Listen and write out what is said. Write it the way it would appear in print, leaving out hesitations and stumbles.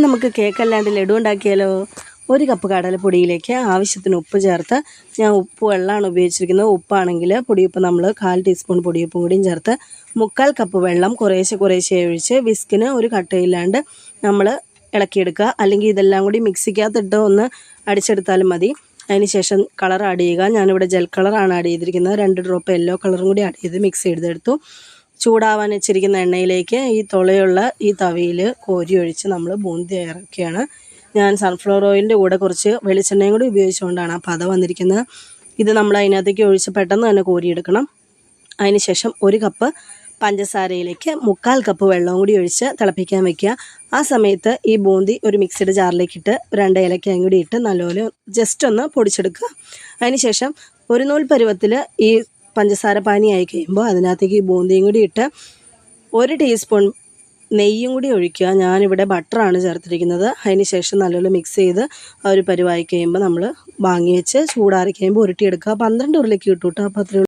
നമുക്ക് കേക്കല്ലാണ്ട് ലഡു ഉണ്ടാക്കിയാലോ? ഒരു കപ്പ് കടലപ്പൊടിയിലേക്ക് ആവശ്യത്തിന് ഉപ്പ് ചേർത്ത്, ഞാൻ ഉപ്പ് വെള്ളമാണ് ഉപയോഗിച്ചിരിക്കുന്നത്. ഉപ്പാണെങ്കിൽ പൊടിയുപ്പ് നമ്മൾ 1/4 ടീസ്പൂൺ പൊടിയുപ്പും കൂടിയും ചേർത്ത് 3/4 കപ്പ് വെള്ളം കുറേശ്ശെ ഒഴിച്ച് വിസ്കിന് ഒരു കട്ടയില്ലാണ്ട് നമ്മൾ ഇളക്കിയെടുക്കുക. അല്ലെങ്കിൽ ഇതെല്ലാം കൂടി മിക്സിക്കകത്തിട്ട് ഒന്ന് അടിച്ചെടുത്താലും മതി. അതിനുശേഷം കളർ ആഡ് ചെയ്യുക. ഞാനിവിടെ ജെൽ കളറാണ് ആഡ് ചെയ്തിരിക്കുന്നത്. 2 ഡ്രോപ്പ് യെല്ലോ കളറും കൂടി ആഡ് ചെയ്ത് മിക്സ് ചെയ്തെടുത്തു. ചൂടാവാൻ വെച്ചിരിക്കുന്ന എണ്ണയിലേക്ക് ഈ തുളയുള്ള ഈ തവിയിൽ കോരി ഒഴിച്ച് നമ്മൾ ബൂന്തി ഇറക്കുകയാണ്. ഞാൻ സൺഫ്ലവർ ഓയിലിൻ്റെ കൂടെ കുറച്ച് വെളിച്ചെണ്ണയും കൂടി ഉപയോഗിച്ചുകൊണ്ടാണ് ആ പത വന്നിരിക്കുന്നത്. ഇത് നമ്മൾ അതിനകത്തേക്ക് ഒഴിച്ച് പെട്ടെന്ന് തന്നെ കോരിയെടുക്കണം. അതിനുശേഷം 1 കപ്പ് പഞ്ചസാരയിലേക്ക് 3/4 കപ്പ് വെള്ളവും കൂടി ഒഴിച്ച് തിളപ്പിക്കാൻ വെക്കുക. ആ സമയത്ത് ഈ ബൂന്തി ഒരു മിക്സിയുടെ ജാറിലേക്കിട്ട് 2 ഏലക്കയും കൂടി ഇട്ട് നല്ലപോലെ ജസ്റ്റ് ഒന്ന് പൊടിച്ചെടുക്കുക. അതിനുശേഷം ഒരു നൂൽ പരുവത്തിൽ ഈ പഞ്ചസാര പാനിയായി കഴിയുമ്പോൾ അതിനകത്തേക്ക് ഈ ബൂന്തിയും കൂടി ഇട്ട് 1 ടീസ്പൂൺ നെയ്യും കൂടി ഒഴിക്കുക. ഞാനിവിടെ ബട്ടറാണ് ചേർത്തിരിക്കുന്നത്. അതിനുശേഷം നല്ലപോലെ മിക്സ് ചെയ്ത് ആ ഒരു പരുവായി കഴിയുമ്പോൾ നമ്മൾ വാങ്ങി വെച്ച് ചൂടാറി കഴിയുമ്പോൾ ഉരുട്ടിയെടുക്കുക. 12 ഉരുളയ്ക്ക് കിട്ടും കേട്ടോ. അപ്പോൾ അത്രയും